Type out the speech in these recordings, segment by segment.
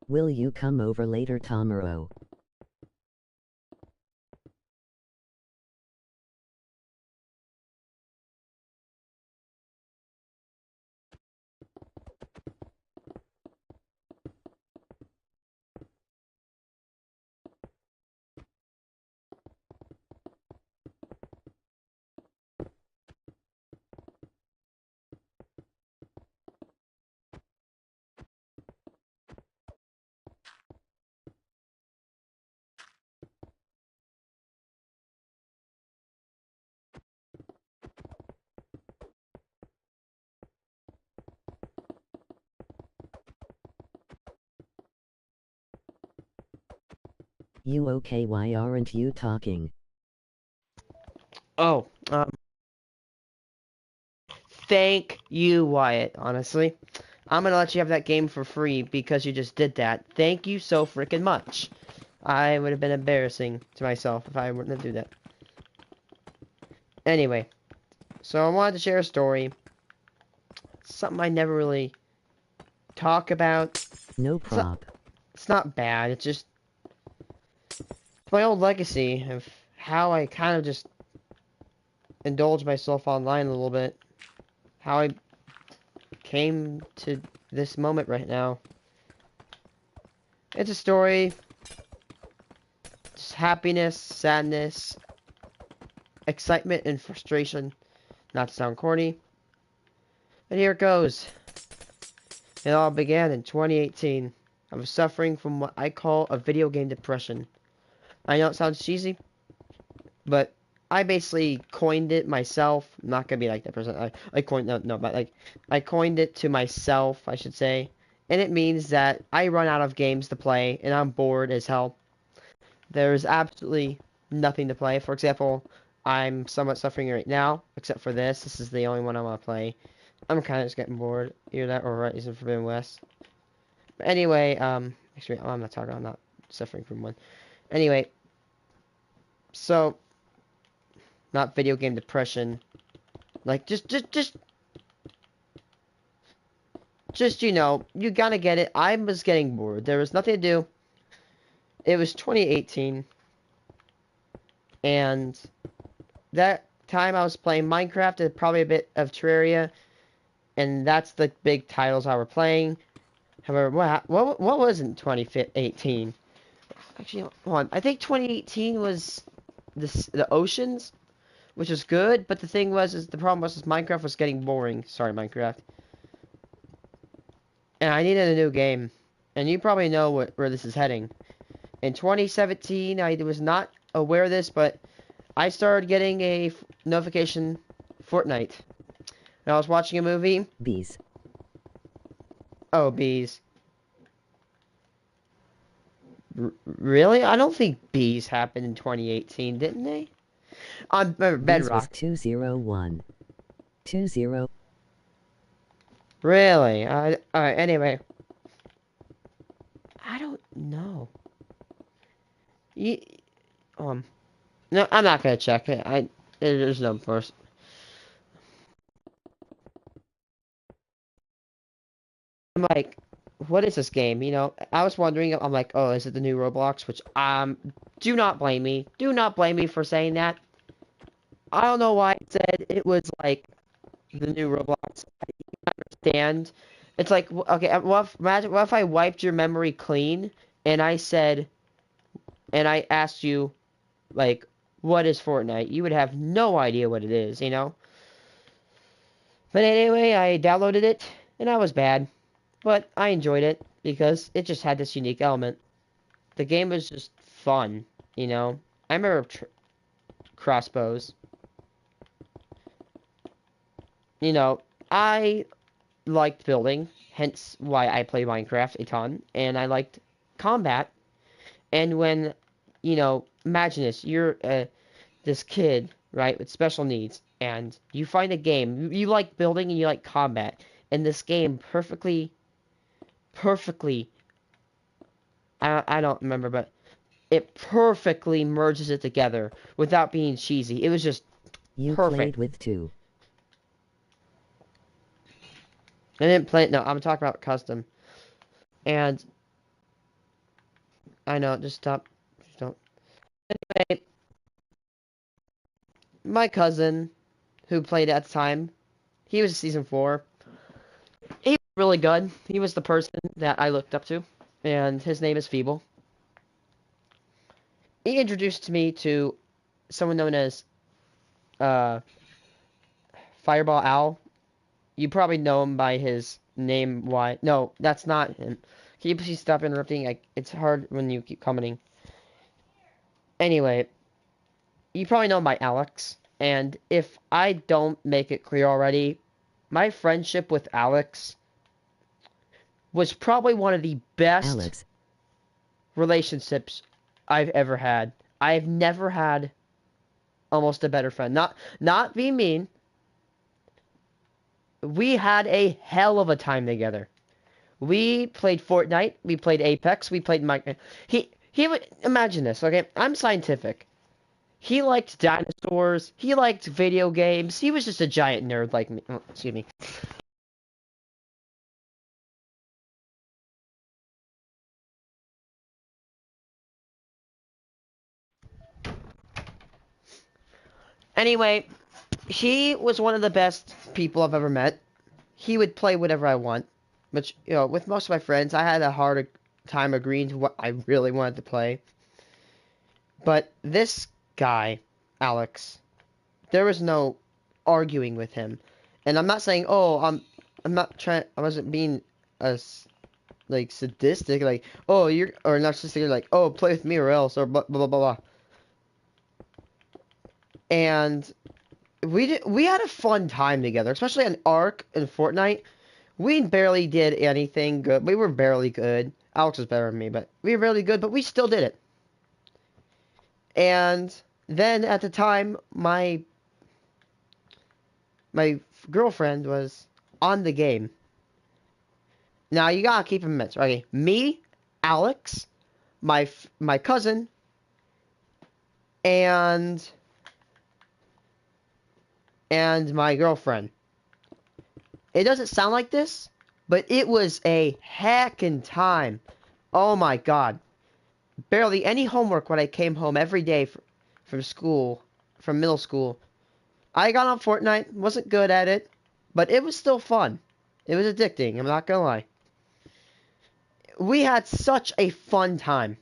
Will you come over later tomorrow? You okay? Why aren't you talking? Oh, thank you, Wyatt, honestly. I'm gonna let you have that game for free because you just did that. Thank you so freaking much. I would have been embarrassing to myself if I wouldn't do that. Anyway, so I wanted to share a story. Something I never really talk about. No It's not, prop. it's not bad. It's just my old legacy of how I kind of just indulge myself online a little bit. How I came to this moment right now. It's a story, just happiness, sadness, excitement, and frustration. Not to sound corny. And here it goes. It all began in 2018. I was suffering from what I call a video game depression. I know it sounds cheesy, but I basically coined it myself. I'm not gonna be like that person. I coined no, but like I coined it to myself, I should say. And it means that I run out of games to play and I'm bored as hell. There's absolutely nothing to play. For example, I'm somewhat suffering right now, except for this. This is the only one I want to play. I'm kind of just getting bored. Either that or Rise of Forbidden West. But anyway, actually, I'm not talking. I'm not suffering from one. Anyway, so not video game depression. Like just you gotta get it. I was getting bored. There was nothing to do. It was 2018, and that time I was playing Minecraft and probably a bit of Terraria, and that's the big titles I were playing. However, what was in 2018? Actually, hold on. I think 2018 was the oceans, which was good. But the thing was, is the problem was, is Minecraft was getting boring. Sorry, Minecraft. And I needed a new game. And you probably know where this is heading. In 2017, I was not aware of this, but I started getting a notification Fortnite. And I was watching a movie. Bees. Oh, bees. Really? I don't think bees happened in 2018, didn't they? On Bees was Bedrock. 201. 20. Really? Alright, anyway. I don't know. You, no, I'm not gonna check it. There's no first. I'm like, what is this game? I was wondering. I'm like, oh, is it the new Roblox? Which, do not blame me. Do not blame me for saying that. I don't know why I said it was like the new Roblox. I understand. It's like, okay, imagine, what if I wiped your memory clean and I said, and I asked you, like, what is Fortnite? You would have no idea what it is. But anyway, I downloaded it, and I was bad. But I enjoyed it, because it just had this unique element. The game was just fun. I remember crossbows. I liked building, hence why I play Minecraft a ton, and I liked combat. And when, imagine this, you're this kid, right, with special needs, and you find a game, you like building and you like combat, and this game perfectly, I don't remember, but it perfectly merges it together without being cheesy. It was just You played perfect. with 2. I didn't play it, no, I'm talking about custom. And I know, just stop. Just don't. Anyway, my cousin, who played at the time, he was season 4. He was really good. He was the person that I looked up to, and his name is Feeble. He introduced me to someone known as uh, Fireball Owl. You probably know him by his name. Why? No, that's not him. Can you please stop interrupting? It's hard when you keep commenting. Anyway, you probably know him by Alex. And if I don't make it clear already, my friendship with Alex was probably one of the best relationships I've ever had. I've never had almost a better friend. Not being mean. We had a hell of a time together. We played Fortnite, we played Apex, we played Minecraft. He would imagine this, okay? I'm scientific. He liked dinosaurs, he liked video games, he was just a giant nerd like me. Oh, excuse me. Anyway, he was one of the best people I've ever met. He would play whatever I want, which, you know, with most of my friends, I had a hard time agreeing to what I really wanted to play. But this guy, Alex, there was no arguing with him. And I'm not saying, oh, I'm not trying, I wasn't being like sadistic, like, oh, you're, or narcissistic, like, oh, play with me or else, or blah blah blah blah. And we had a fun time together, especially on Ark and Fortnite. We barely did anything good. We were barely good. Alex was better than me, but we were really good, but we still did it. And then at the time, my girlfriend was on the game. Now you gotta keep in mind, okay? Me, Alex, my cousin, and my girlfriend. It doesn't sound like this, but it was a heckin' time. Oh my god. Barely any homework when I came home every day from school, from middle school. I got on Fortnite, wasn't good at it, but it was still fun. It was addicting, I'm not gonna lie. We had such a fun time.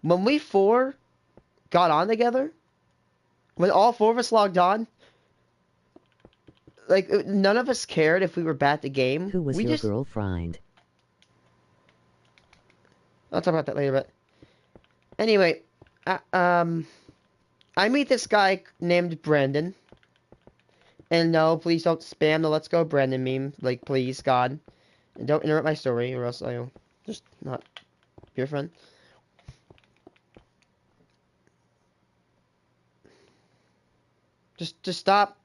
When we 4 got on together, when all 4 of us logged on, like, none of us cared if we were bad at the game. Who was your girlfriend? I'll talk about that later, but... Anyway, I meet this guy named Brandon. And no, please don't spam the Let's Go Brandon meme. Like, please, God. And don't interrupt my story, or else I'll just not be your friend. Just stop,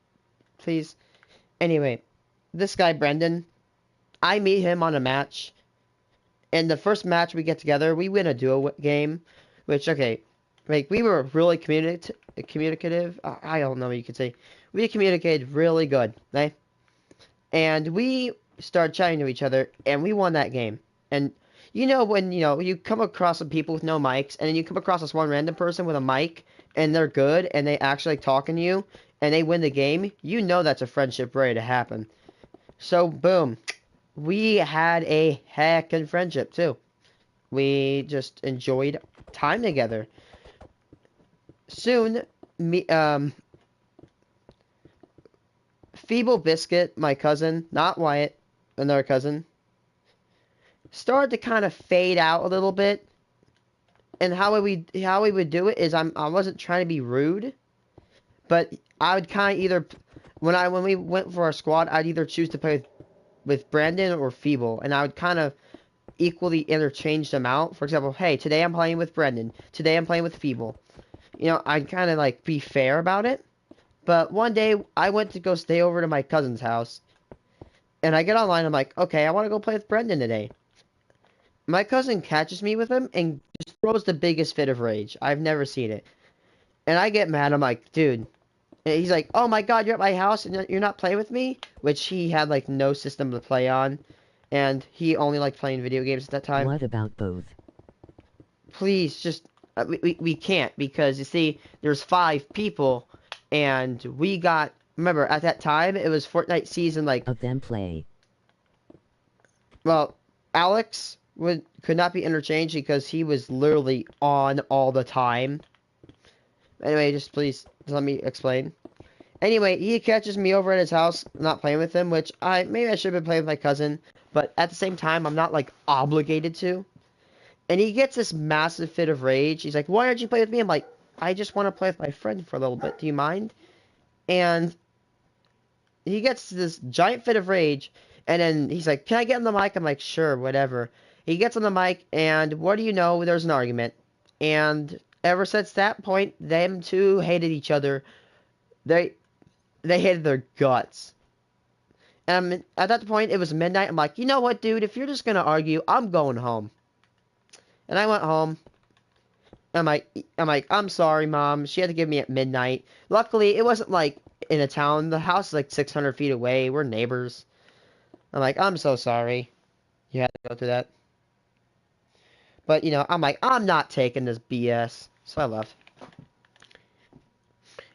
please. Anyway, this guy, Brandon, I meet him on a match. And the first match we get together, we win a duo game. Which, okay, like, we were really communicative. I don't know what you could say. We communicated really good, right? And we started chatting to each other, and we won that game. And you know when, you know, you come across some people with no mics, and then you come across this one random person with a mic, and they're good, and they actually like talking to you, and they win the game, you know that's a friendship ready to happen. So, boom. We had a heckin' friendship, too. We just enjoyed time together. Soon, Feeble Biscuit, my cousin, not Wyatt, another cousin, started to kind of fade out a little bit. And how we would do it is I wasn't trying to be rude, but I would kind of either when we went for our squad, I'd either choose to play with Brandon or Feeble, and I would kind of equally interchange them out. For example, hey, today I'm playing with Brendan. Today I'm playing with Feeble. You know, I'd kind of like be fair about it. But one day I went to go stay over to my cousin's house, and I get online. I'm like, okay, I want to go play with Brendan today. My cousin catches me with him and just throws the biggest fit of rage. I've never seen it. And I get mad. I'm like, dude. And he's like, oh my god, you're at my house and you're not playing with me? Which he had like no system to play on. And he only liked playing video games at that time. What about both? please, just we can't because you see, there's 5 people, and we got. Remember, at that time, it was Fortnite season like. Of them play. Well, Alex could not be interchanged because he was literally on all the time. Anyway, just please let me explain. Anyway, he catches me over at his house, not playing with him, which maybe I should have been playing with my cousin, but at the same time, I'm not like obligated to. And he gets this massive fit of rage. He's like, "Why aren't you playing with me?" I'm like, "I just want to play with my friend for a little bit. Do you mind?" And he gets this giant fit of rage, and then he's like, "Can I get on the mic?" I'm like, "Sure, whatever." He gets on the mic, and what do you know? There's an argument. And ever since that point, them two hated each other. They they hated their guts. And at that point, it was midnight. I'm like, "You know what, dude? If you're just gonna argue, I'm going home." And I went home. I'm sorry, Mom. She had to give me at midnight. Luckily, it wasn't like in a town. The house is like 600 feet away. We're neighbors. I'm like, "I'm so sorry. You had to go through that." But, I'm like, "I'm not taking this BS." So I left.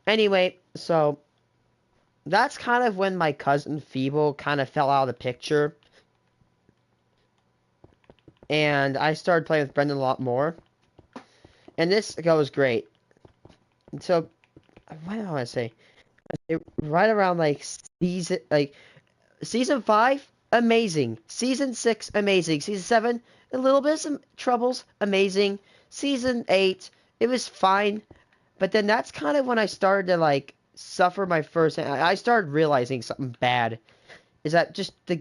Anyway, so that's kind of when my cousin Feeble kind of fell out of the picture. And I started playing with Brendan a lot more. And this goes great. And so, what do I want to say? Right around season 5, amazing. Season 6, amazing. Season 7, a little bit of some troubles, amazing. Season 8, it was fine. But then that's kind of when I started to suffer my first. I started realizing something bad. Is that just the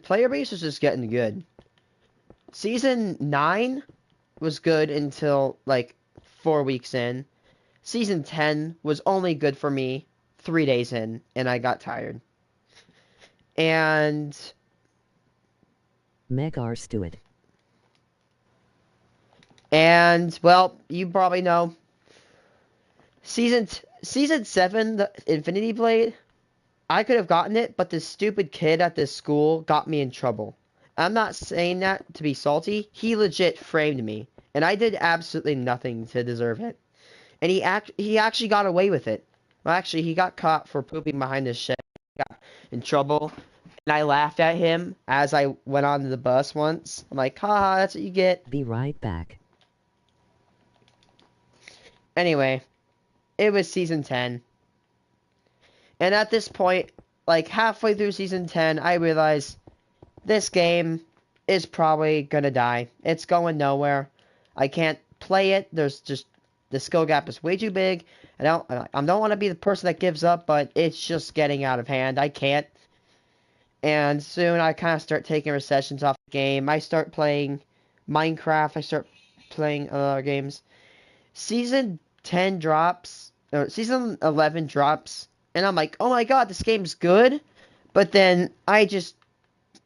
player base was just getting good. Season 9 was good until 4 weeks in. Season 10 was only good for me 3 days in, and I got tired. And Megar Stewart. And well, you probably know season 7, the Infinity Blade. I could have gotten it, but this stupid kid at this school got me in trouble. I'm not saying that to be salty. He legit framed me, and I did absolutely nothing to deserve it. And he actually got away with it. Well, actually, he got caught for pooping behind his shed. He got in trouble, and I laughed at him as I went on the bus once. I'm like, "Haha, that's what you get." Be right back. Anyway, it was season 10. And at this point, halfway through season 10, I realized this game is probably gonna die. It's going nowhere. I can't play it. There's just the skill gap is way too big. I don't want to be the person that gives up, but it's just getting out of hand. I can't. And soon I kind of start taking recessions off the game. I start playing Minecraft. I start playing other games. Season 10 drops, or season 11 drops, and I'm like, "Oh my god, this game's good." But then I just,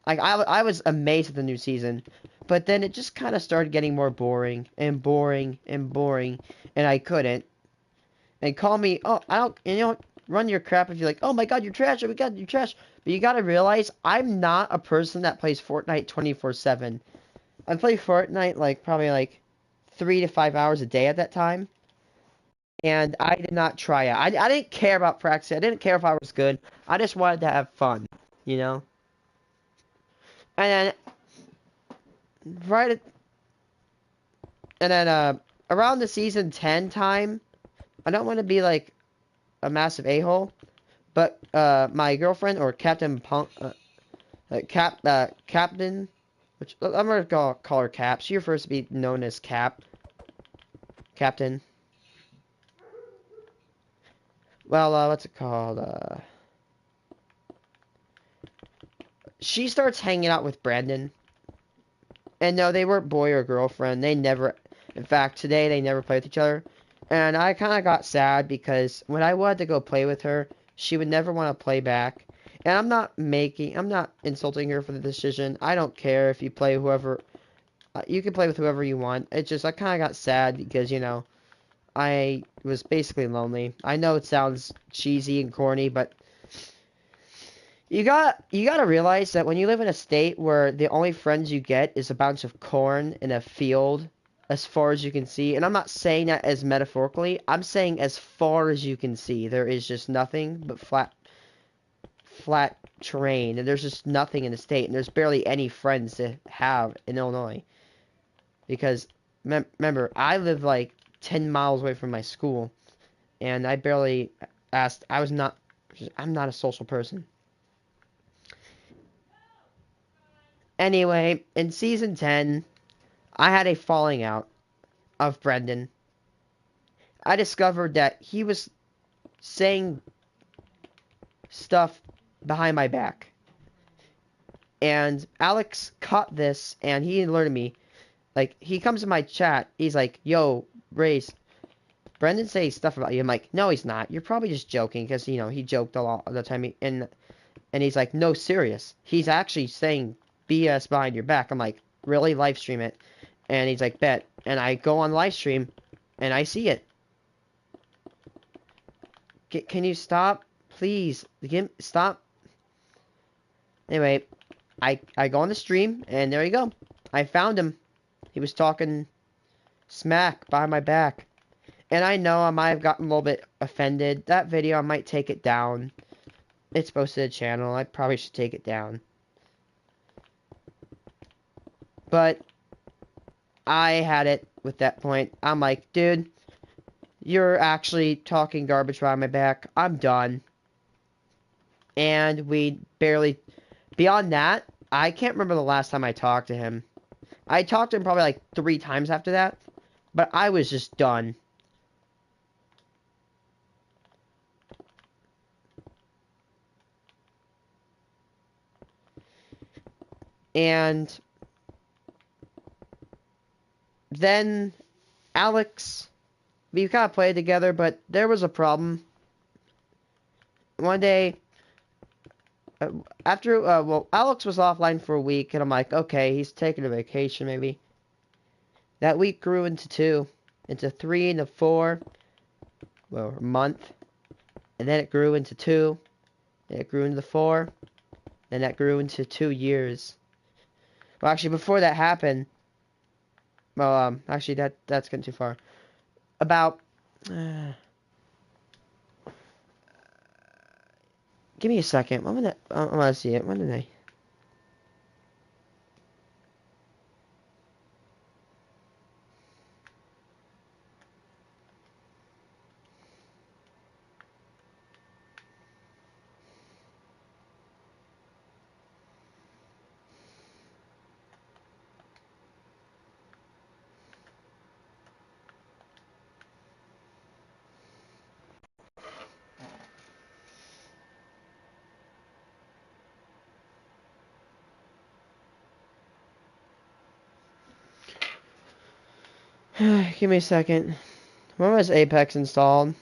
I was amazed at the new season. But then it just kind of started getting more boring and boring and boring, and I couldn't. And call me, "Oh, I don't," run your crap if you're like, "Oh my god, you're trash, oh my god, you're trash." But you gotta realize, I'm not a person that plays Fortnite 24/7. I play Fortnite probably 3 to 5 hours a day at that time. And I did not try it. I didn't care about practice. I didn't care if I was good. I just wanted to have fun, you know? And then, around the season 10 time, I don't want to be a massive a-hole, but my girlfriend, or Captain Punk, Captain, which I'm going to call her Cap. She prefers to be known as Captain. Well, what's it called? She starts hanging out with Brandon. And no, they weren't boy or girlfriend. They never, in fact, today they never played with each other. And I kind of got sad because when I wanted to go play with her, she would never want to play back. And I'm not insulting her for the decision. I don't care if you play whoever, you can play with whoever you want. It's just, I kind of got sad because, I was basically lonely. I know it sounds cheesy and corny, but you gotta realize that when you live in a state where the only friends you get is a bunch of corn in a field as far as you can see. And I'm not saying that as metaphorically. I'm saying as far as you can see. There is just nothing but flat terrain. And there's just nothing in the state. And there's barely any friends to have in Illinois. Because, remember, I live like 10 miles away from my school. And I barely asked. I'm not a social person. Anyway, in Season 10, I had a falling out of Brendan. I discovered that he was saying stuff behind my back. And Alex caught this, and he alerted me. Like, he comes in my chat, he's like, yo, Rayce, Brendan says stuff about you. I'm like, no, he's not. You're probably just joking, because, you know, he joked a lot of the time. And he's like, no, serious. He's actually saying BS behind your back. I'm like, really? Live stream it. And he's like, bet. And I go on live stream, and I see it. Can you stop? Please. Stop. Anyway, I go on the stream, and there you go. I found him. He was talking smack behind my back. And I know I might have gotten a little bit offended. That video, I might take it down. It's posted to the channel. I probably should take it down. But I had it with that point. I'm like, dude, you're actually talking garbage behind my back. I'm done. And we barely... Beyond that, I can't remember the last time I talked to him. I talked to him probably like 3 times after that. But I was just done. And then Alex, we kind of played together, but there was a problem. One day, after, well, Alex was offline for a week, and I'm like, okay, he's taking a vacation, maybe. That week grew into 2, into 3, into 4, well, a month. And then it grew into 2, and it grew into 4, and that grew into 2 years. Well, actually, before that happened, well, actually, that's getting too far. About, give me a second. When did that, I want to see it. When did I? Give me a second. When was Apex installed?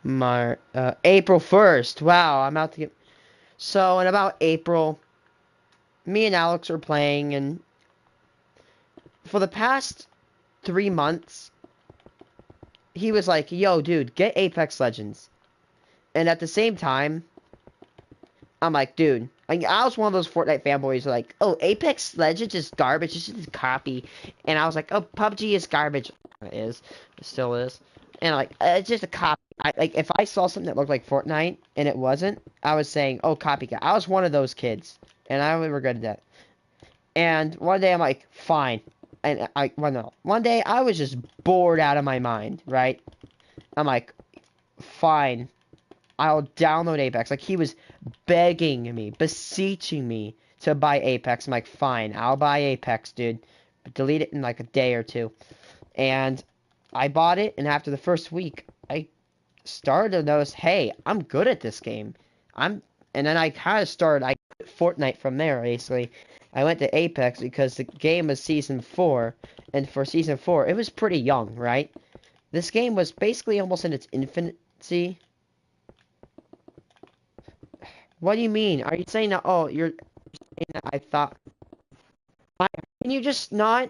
April 1st. Wow, I'm about to get... So, in about April, me and Alex were playing, and for the past 3 months, he was like, yo, dude, get Apex Legends. And at the same time, I'm like, dude, I was one of those Fortnite fanboys who like, oh, Apex Legends is garbage, it's just a copy. And I was like, oh, PUBG is garbage. It is. It still is. And like, it's just a copy. Like, if I saw something that looked like Fortnite, and it wasn't, I was saying, oh, copycat. I was one of those kids. And I really regretted that. And one day I'm like, fine. And one day I was just bored out of my mind, right? I'm like, fine. I'll download Apex. Like, he was begging me, beseeching me to buy Apex. I'm like, fine, I'll buy Apex, dude. But delete it in like a day or 2. And I bought it, and after the first week, I started to notice, hey, I'm good at this game. And then I kind of started, I quit Fortnite from there, basically. I went to Apex because the game was Season 4, and for Season 4, it was pretty young, right? This game was basically almost in its infancy. What do you mean? Are you saying that, oh, you're saying that I thought... Can you just not?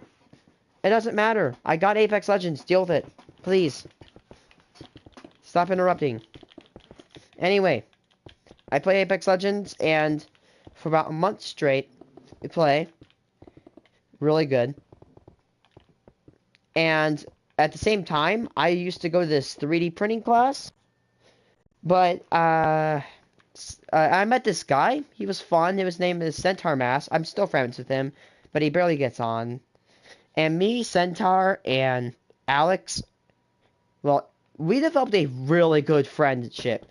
It doesn't matter. I got Apex Legends. Deal with it. Please. Stop interrupting. Anyway, I play Apex Legends, and for about a month straight, we play. Really good. And at the same time, I used to go to this 3D printing class. But I met this guy. He was fun. His name is Centaur Mass. I'm still friends with him, but he barely gets on. And me, Centaur, and Alex, well, we developed a really good friendship.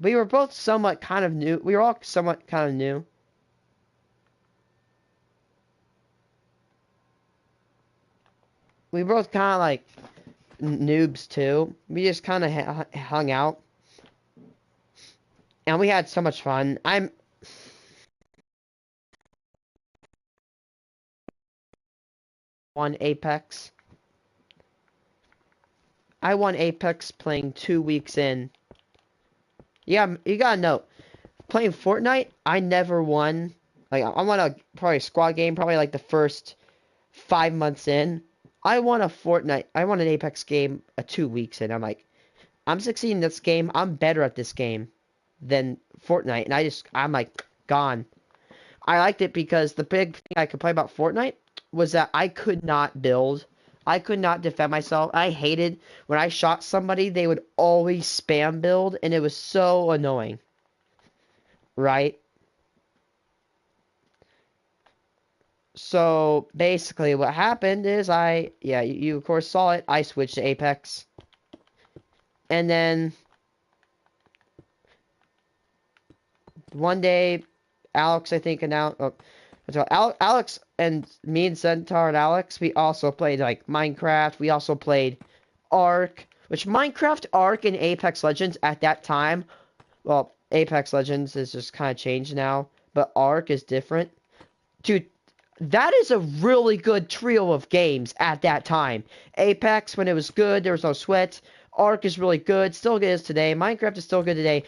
We were both somewhat kind of new. We were all somewhat kind of new. We were both kind of like noobs too. We just kind of hung out, and we had so much fun. I'm on Apex. I won Apex playing 2 weeks in. Yeah, you gotta know, playing Fortnite, I never won. Like, I won probably a squad game, probably like the first 5 months in. I won an Apex game 2 weeks in. I'm like, I'm succeeding in this game. I'm better at this game than Fortnite. And I'm like, gone. I liked it because the big thing I could play about Fortnite was that I could not build. I could not defend myself. I hated when I shot somebody, they would always spam build, and it was so annoying. Right? So basically what happened is you of course saw it, I switched to Apex. And then one day, Alex, I think, announced, so Alex and me and Centaur and Alex, we also played like Minecraft. We also played Ark, which Minecraft, Ark, and Apex Legends at that time, well, Apex Legends is just kind of changed now, but Ark is different. Dude, that is a really good trio of games at that time. Apex, when it was good, there was no sweat. Ark is really good, still good as today. Minecraft is still good today.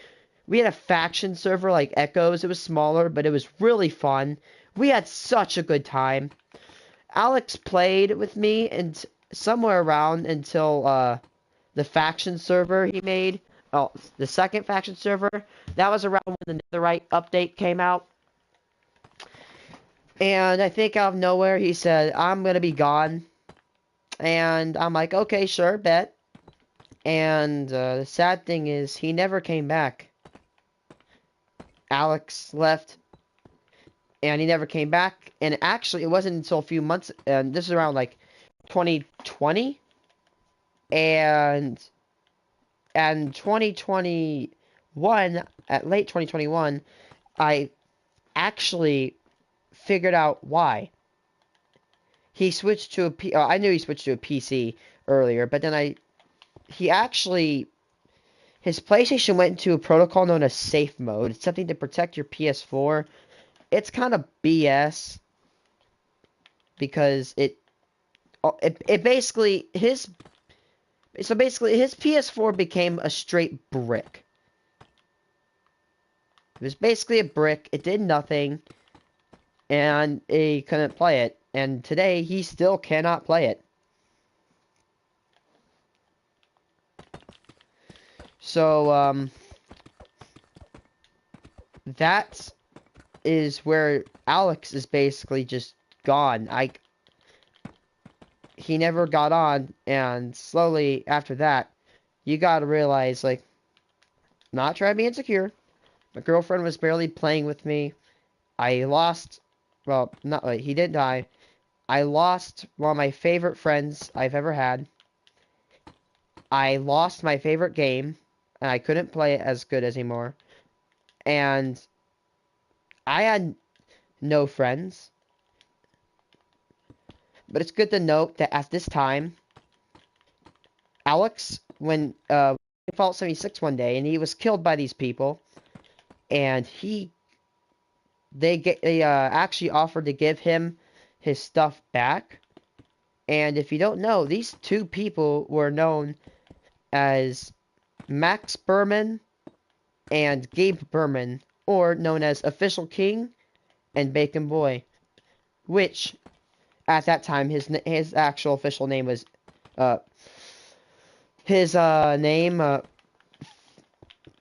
We had a faction server like Echoes. It was smaller, but it was really fun. We had such a good time. Alex played with me and somewhere around until the faction server he made. Oh, the second faction server. That was around when the Netherite update came out. And I think out of nowhere he said, I'm going to be gone. And I'm like, okay, sure, bet. And the sad thing is he never came back. Alex left. And he never came back. And actually, it wasn't until a few months, and this is around like 2020. And 2021, at late 2021, I actually figured out why. He switched to I knew he switched to a PC earlier, but then his PlayStation went into a protocol known as safe mode. It's something to protect your PS4. It's kind of BS because it basically his PS4 became a straight brick. It was basically a brick. It did nothing, and he couldn't play it. And today he still cannot play it. So that is where Alex is basically just gone. He never got on, and slowly after that, you gotta realize, like, not trying to be insecure. My girlfriend was barely playing with me. I lost, well, not like, he didn't die. I lost one of my favorite friends I've ever had. I lost my favorite game, and I couldn't play it as good anymore. And I had no friends. But it's good to note that at this time, Alex, when Fallout 76 one day, and he was killed by these people, and they actually offered to give him his stuff back. And if you don't know, these two people were known as Max Berman and Gabe Berman, or known as Official King and Bacon Boy, which at that time his actual official name was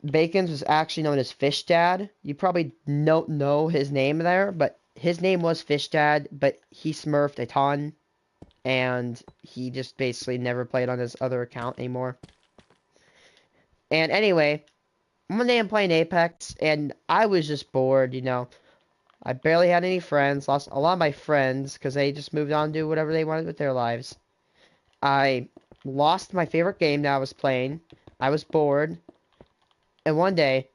Bacon's was actually known as Fish Dad. You probably don't know his name there, but his name was Fish Dad, but he smurfed a ton. and he just basically never played on his other account anymore. And anyway, one day I'm playing Apex, and I was just bored, you know. I barely had any friends, lost a lot of my friends, because they just moved on to do whatever they wanted with their lives. I lost my favorite game that I was playing. I was bored. And one day,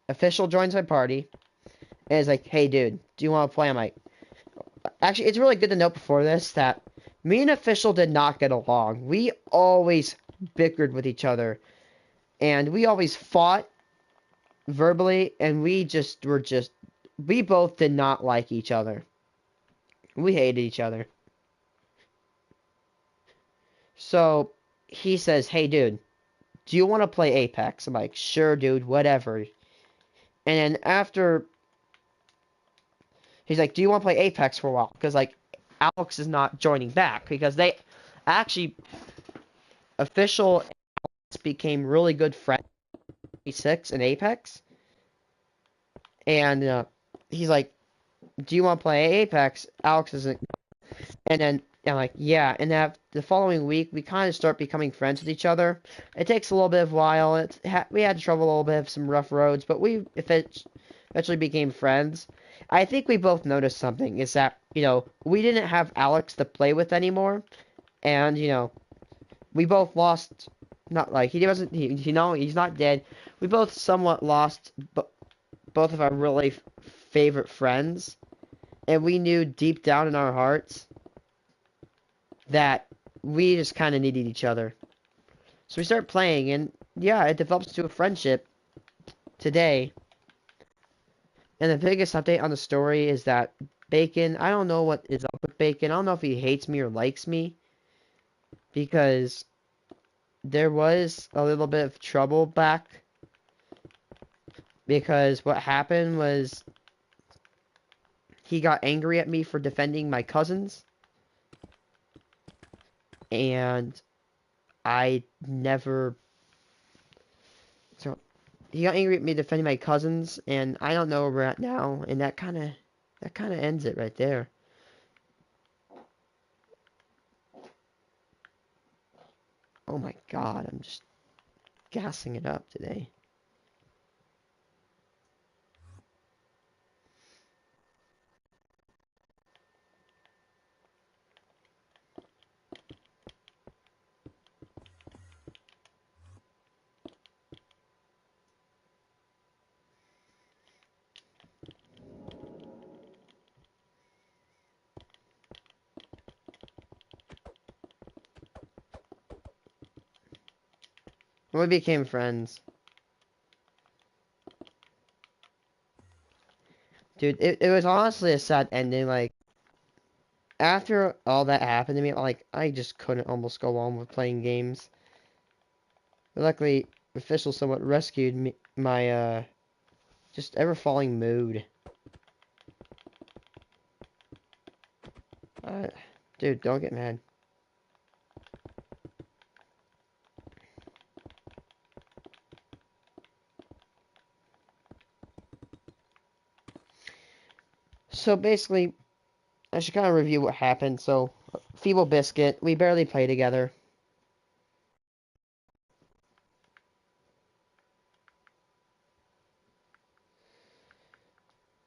Official joins my party, and is like, hey dude, do you want to play? I'm like, actually, it's really good to note before this that me and Official did not get along. We always bickered with each other, and we always fought verbally, and we both did not like each other. We hated each other. So he says, hey dude, do you want to play Apex? I'm like, sure dude, whatever. And then after, he's like, do you want to play Apex for a while? Because like, Alex is not joining back, because they actually, Official became really good friends 6 in Apex. And he's like, do you want to play Apex? Alex isn't. And then I'm like, yeah. And that the following week, we kind of start becoming friends with each other. It takes a little bit of a while. We had trouble a little bit of some rough roads, but we eventually became friends. I think we both noticed something, is that, you know, we didn't have Alex to play with anymore. And, you know, we both lost, not like, you know, he's not dead. We both somewhat lost both of our really favorite friends. And we knew deep down in our hearts that we just kind of needed each other. So we start playing, and yeah, it develops to a friendship today. And the biggest update on the story is that Bacon, I don't know what is up with Bacon. I don't know if he hates me or likes me, because there was a little bit of trouble back. Because what happened was he got angry at me for defending my cousins. And I never... So, he got angry at me defending my cousins, and I don't know where we're at now, and that kind of ends it right there. Oh my god, I'm just gassing it up today. We became friends. Dude, it was honestly a sad ending. Like, after all that happened to me, like, I just couldn't almost go on with playing games. But luckily, Official somewhat rescued me, my, just ever-falling mood. Uh, dude, don't get mad. So basically, I should kind of review what happened. So, Feeble Biscuit, we barely play together.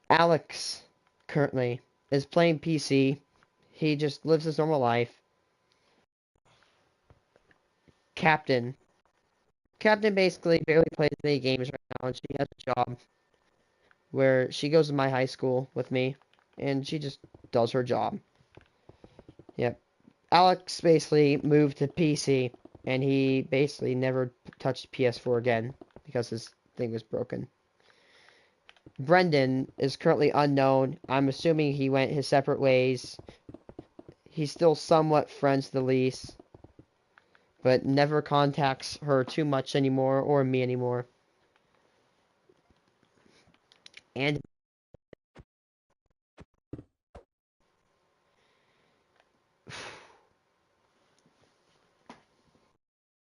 Alex, currently, is playing PC. He just lives his normal life. Captain. Captain basically barely plays any games right now, and she has a job where she goes to my high school with me, and she just does her job. Yep. Alex basically moved to PC, and he basically never touched PS4 again because his thing was broken. Brendan is currently unknown. I'm assuming he went his separate ways. He's still somewhat friends with Elise, but never contacts her too much anymore, or me anymore. And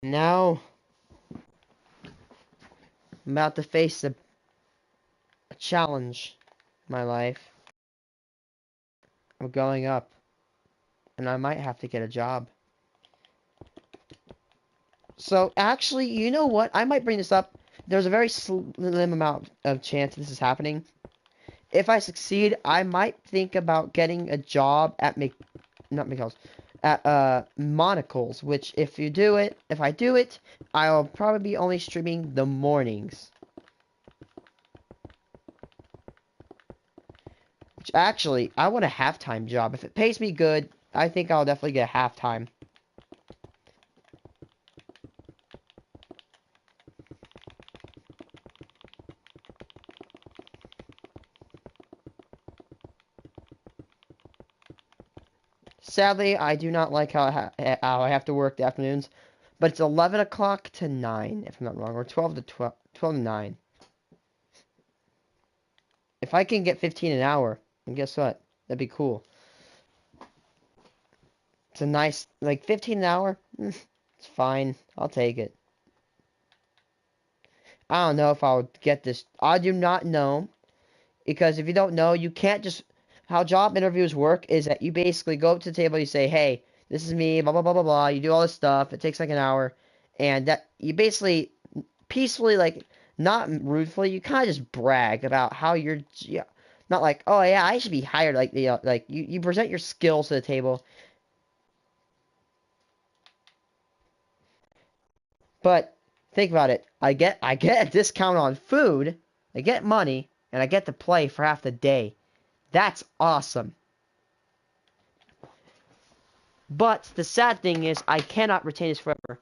now I'm about to face a challenge in my life. I'm going up and I might have to get a job. So actually, you know what? I might bring this up. There's a very slim amount of chance this is happening. If I succeed, I might think about getting a job at not McDonald's, at Monocle's, which if I do it, I'll probably be only streaming the mornings. Which actually, I want a halftime job. If it pays me good, I think I'll definitely get a halftime. Sadly, I do not like how I have to work the afternoons, but it's 11 o'clock to 9, if I'm not wrong, or 12 to 9. If I can get 15 an hour, then guess what? That'd be cool. It's a nice, like 15 an hour. It's fine. I'll take it. I don't know if I'll get this. I do not know. Because if you don't know, you can't just... How job interviews work is that you basically go up to the table, you say, hey, this is me, blah, blah, blah, blah, blah. You do all this stuff. It takes like an hour. And that you basically peacefully, like, not rudely, you kind of just brag about how you're... Yeah, not like, oh, yeah, I should be hired. Like, like you present your skills to the table. But think about it. I get a discount on food, I get money, and I get to play for half the day. That's awesome. But the sad thing is, I cannot retain this forever.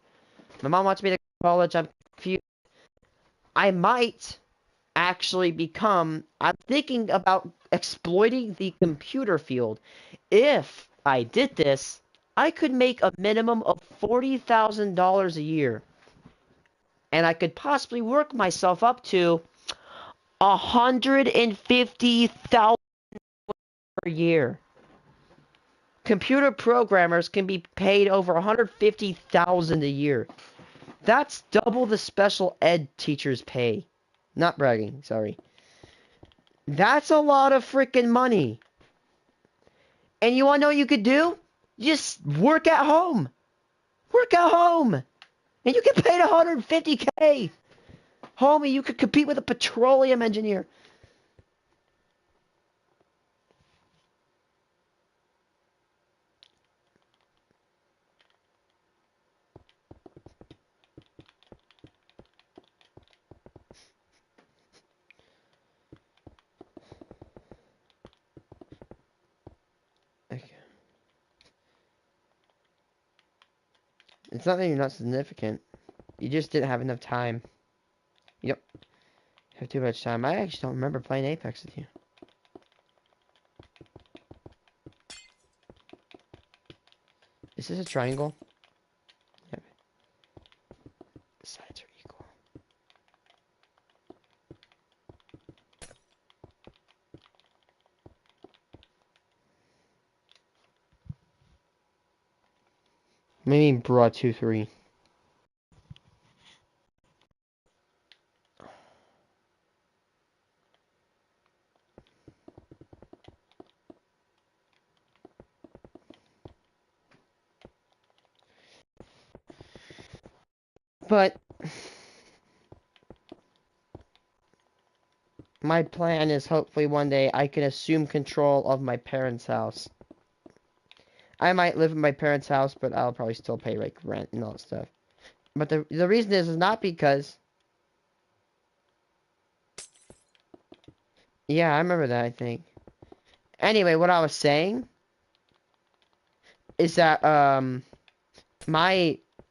My mom wants me to go to college. I'm confused. I might actually become... I'm thinking about exploiting the computer field. If I did this, I could make a minimum of $40,000 a year. And I could possibly work myself up to $150,000 per year. Computer programmers can be paid over $150,000 a year. That's double the special ed teachers pay. Not bragging, sorry. That's a lot of freaking money. And you want to know what you could do? Just work at home. Work at home. And you get paid $150K. Homie, you could compete with a petroleum engineer. Okay. It's not that you're not significant. You just didn't have enough time. You don't have too much time. I actually don't remember playing Apex with you. Is this a triangle? Yep. The sides are equal. Maybe broad 2-3. But my plan is hopefully one day I can assume control of my parents' house. I might live in my parents' house, but I'll probably still pay like rent and all that stuff. But the reason is not because... Yeah, I remember that, I think. Anyway, what I was saying is that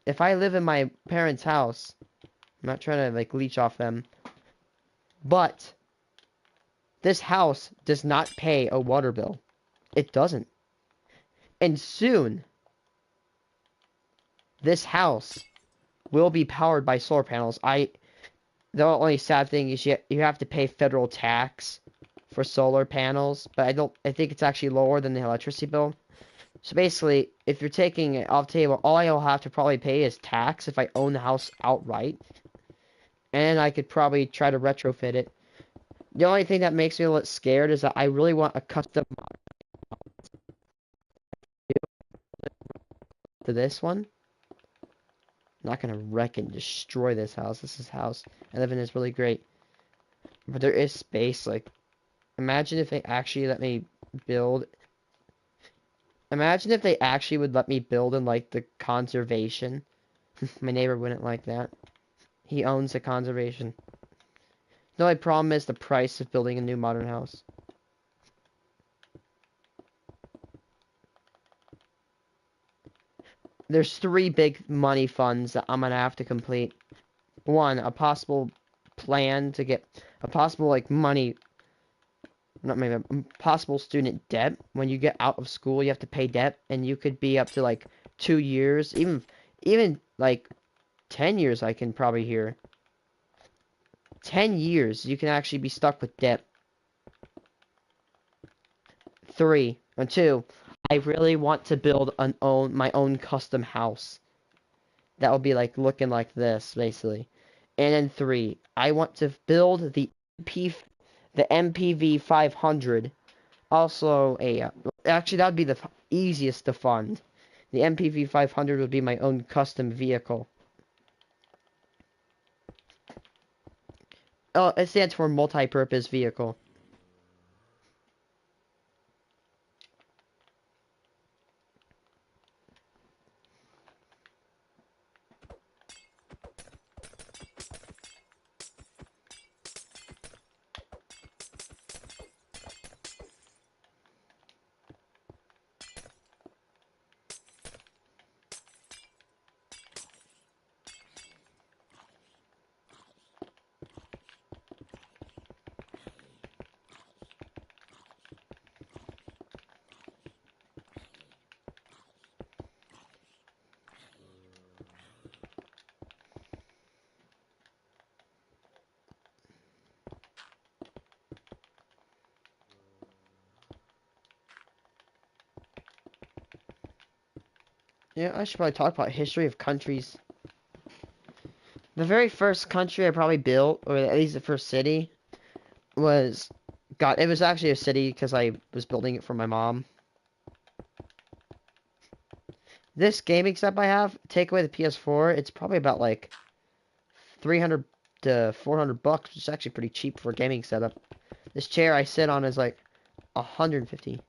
if I live in my parents' house, I'm not trying to like leech off them, but this house does not pay a water bill. It doesn't. And soon, this house will be powered by solar panels. The only sad thing is you have to pay federal tax for solar panels, but I think it's actually lower than the electricity bill. So basically, if you're taking it off the table, all I'll have to probably pay is tax if I own the house outright. And I could probably try to retrofit it. The only thing that makes me a little scared is that I really want a custom mod. to this one. I'm not gonna wreck and destroy this house. This house I live in is really great. But there is space, like, imagine if they actually let me build. Imagine if they actually would let me build in, like, the conservation. My neighbor wouldn't like that. He owns the conservation. The only problem is the price of building a new modern house. There's 3 big money funds that I'm gonna have to complete. One, a possible plan to get a possible, like, money, not maybe possible student debt. When you get out of school, you have to pay debt, and you could be up to, like, 2 years, even like 10 years. I can probably hear 10 years you can actually be stuck with debt. 3 and 2, I really want to build my own custom house that will be like looking like this, basically. And then 3, I want to build the MPV 500. Also, actually, that would be the easiest to fund. The MPV 500 would be my own custom vehicle. Oh, it stands for multi-purpose vehicle. Yeah, I should probably talk about history of countries. The very first country I probably built, or at least the first city, was... God, it was actually a city because I was building it for my mom. This gaming setup I have, take away the PS4, it's probably about like 300 to 400 bucks, which is actually pretty cheap for a gaming setup. This chair I sit on is like 150.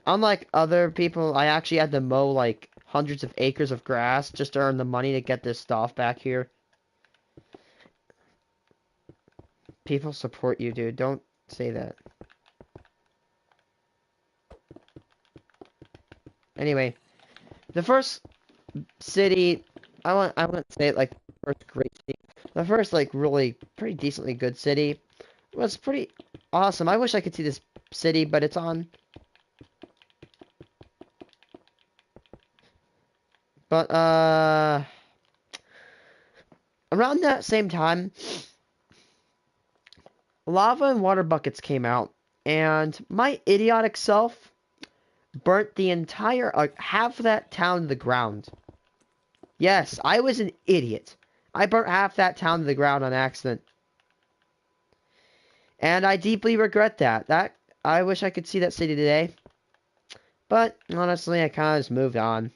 Unlike other people, I actually had to mow like hundreds of acres of grass just to earn the money to get this stuff back here. People support you, dude. Don't say that. Anyway, the first city, I wouldn't say it like the first great city. The first like really pretty decently good city was pretty awesome. I wish I could see this city, but it's on. But around that same time, lava and water buckets came out, and my idiotic self burnt the entire half of that town to the ground. Yes, I was an idiot. I burnt half that town to the ground on accident. And I deeply regret that. I wish I could see that city today. But honestly, I kind of just moved on.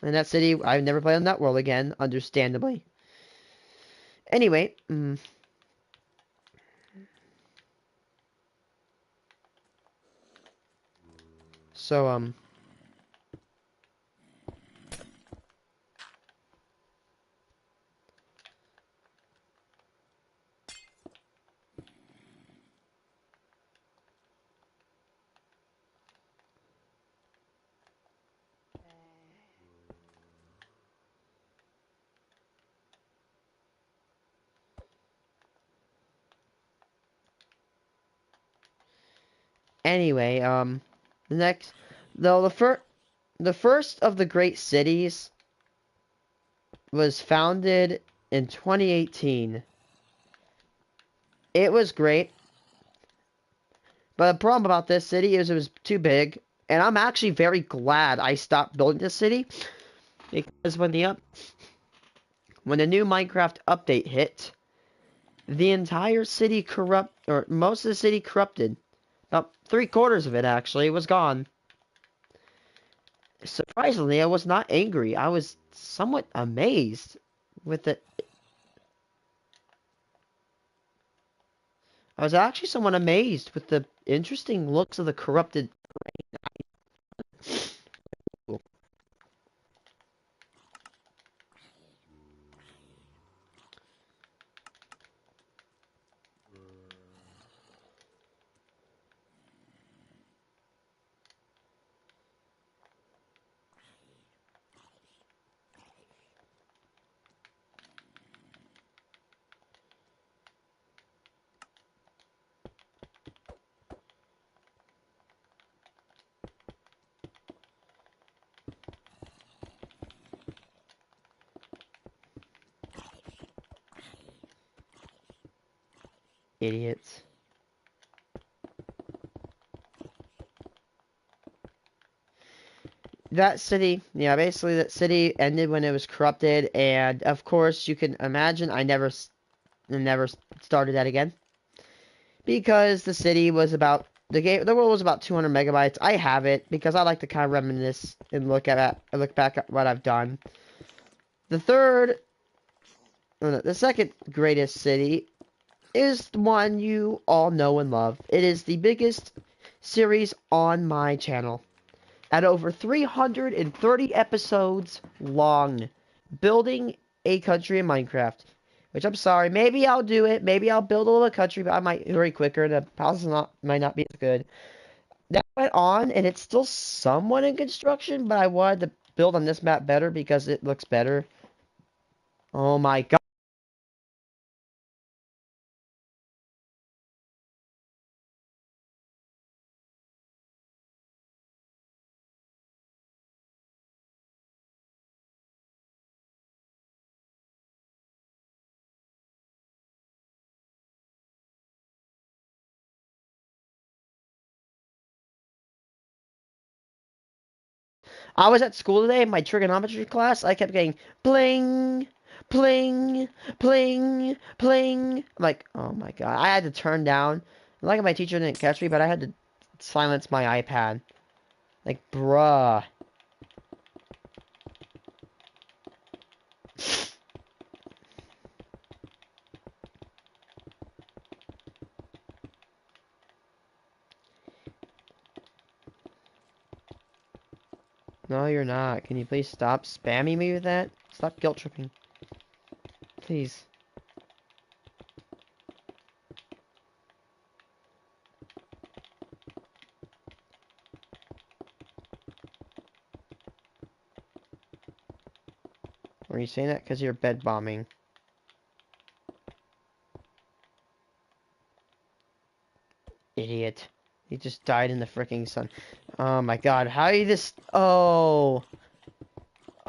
And that city, I've never played on that world again, understandably. Anyway, so anyway, the first of the great cities was founded in 2018. It was great. But the problem about this city is it was too big. And I'm actually very glad I stopped building this city. Because when the new Minecraft update hit, the entire city most of the city corrupted. About 3/4 of it actually was gone. Surprisingly, I was not angry. I was somewhat amazed with it. I was actually somewhat amazed with the interesting looks of the corrupted. Idiots. That city, yeah, basically that city ended when it was corrupted, and of course you can imagine I never started that again because the city was about the world was about 200 megabytes. I have it because I like to kind of reminisce and look back at what I've done. The third, oh no, the second greatest city is the one you all know and love. It is the biggest series on my channel at over 330 episodes long, building a country in Minecraft. Which I'm sorry, maybe I'll do it. Maybe I'll build a little country, but I might hurry quicker. The house might not be as good. That went on, and it's still somewhat in construction, but I wanted to build on this map better because it looks better. Oh my god. I was at school today in my trigonometry class. I kept getting bling, bling, bling, bling. I'm like, oh my god. I had to turn down. Like my teacher didn't catch me, but I had to silence my iPad. Like, bruh. No, you're not. Can you please stop spamming me with that? Stop guilt tripping. Please. Are you saying that because you're bed bombing? Idiot. He just died in the freaking sun. Oh my god. How you just... Oh.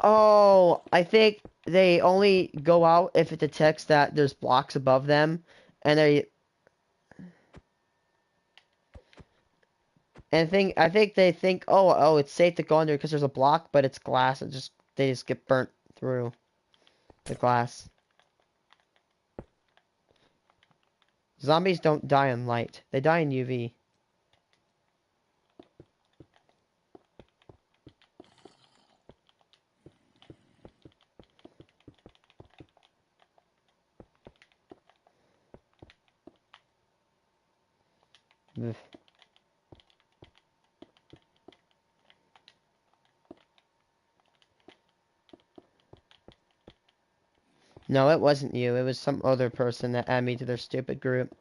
Oh, I think they only go out if it detects that there's blocks above them, and I think they think, oh, it's safe to go under because there's a block, but it's glass. They just get burnt through the glass. Zombies don't die in light; they die in UV. Ugh. No, it wasn't you. It was some other person that added me to their stupid group.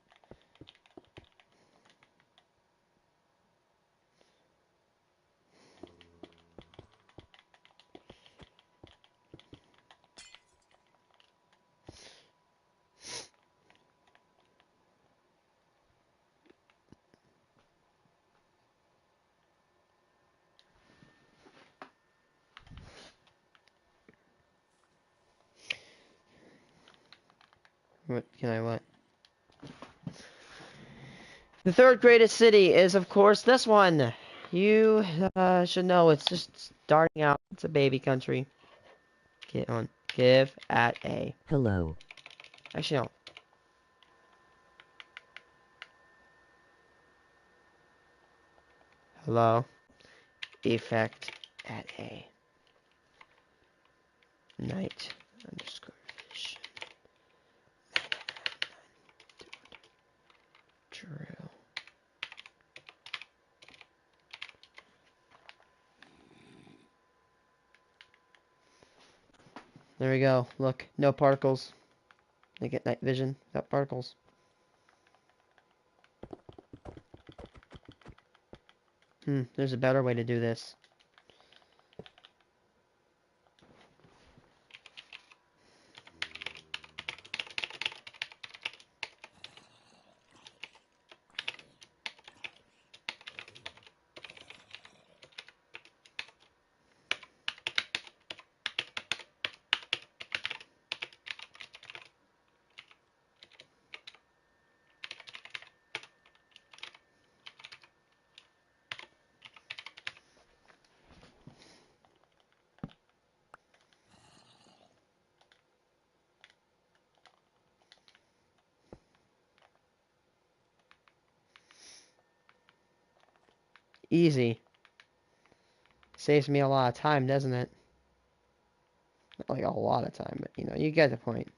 What? The third greatest city is, of course, this one. You should know it's just starting out. It's a baby country. Get on. Give at A. Hello. Actually, no. Hello. Effect. at a night underscore vision. True. There we go. Look, no particles. They get night vision without particles. There's a better way to do this. Easy. Saves me a lot of time, doesn't it? Not like a lot of time, but you know, you get the point.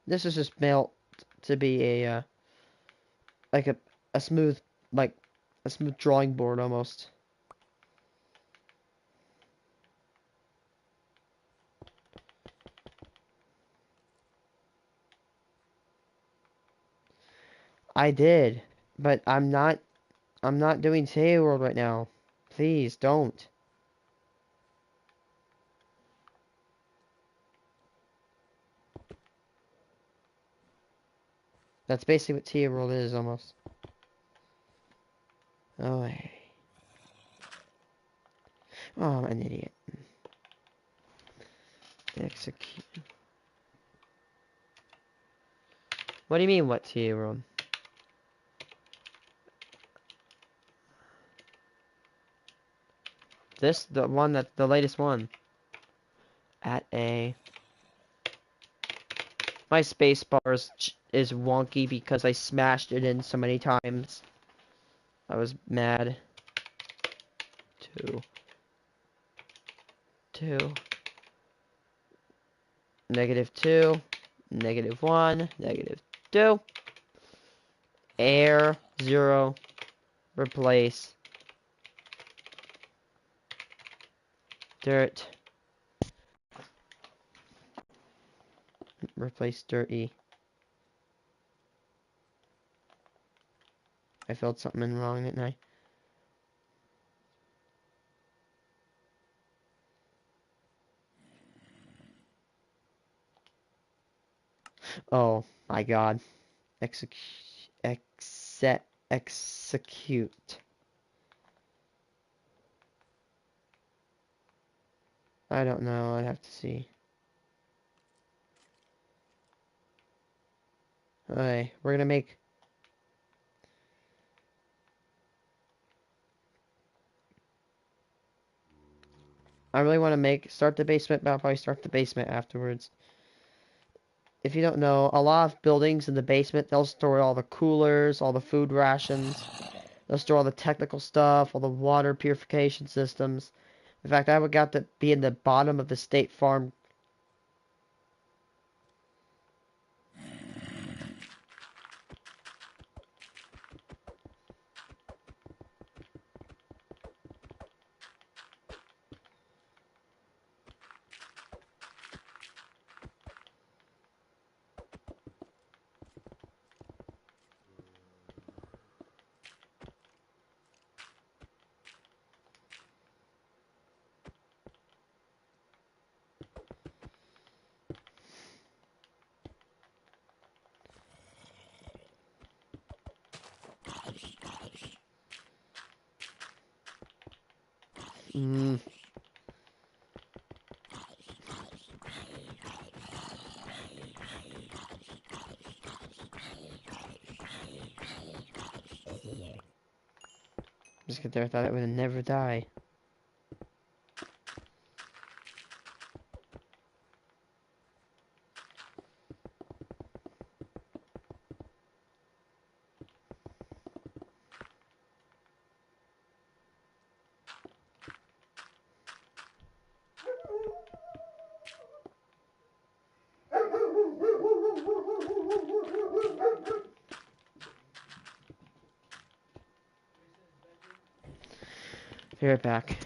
This is just built to be a like a smooth a smooth drawing board almost. I did, but I'm not doing Say World right now. Please don't. That's basically what TA World is almost. Oh, hey. Oh, I'm an idiot. Execute. What do you mean, what TA World? This, the one the latest one. At a. My space bar is wonky because I smashed it in so many times. I was mad. 2. -2. -2. -1. -2. Air 0. Replace. Dirt. Replace dirty. I filled something in wrong, didn't I? Oh my god. Execute. I don't know, I'd have to see. Okay, we're gonna make... I really want to start the basement, but I'll probably start the basement afterwards. If you don't know, a lot of buildings in the basement, they'll store all the coolers, all the food rations. They'll store all the technical stuff, all the water purification systems. In fact, I would got to be in the bottom of the State Farm. Just get there, I thought it would never die. Be right back.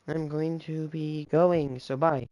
I'm going to be going, so bye.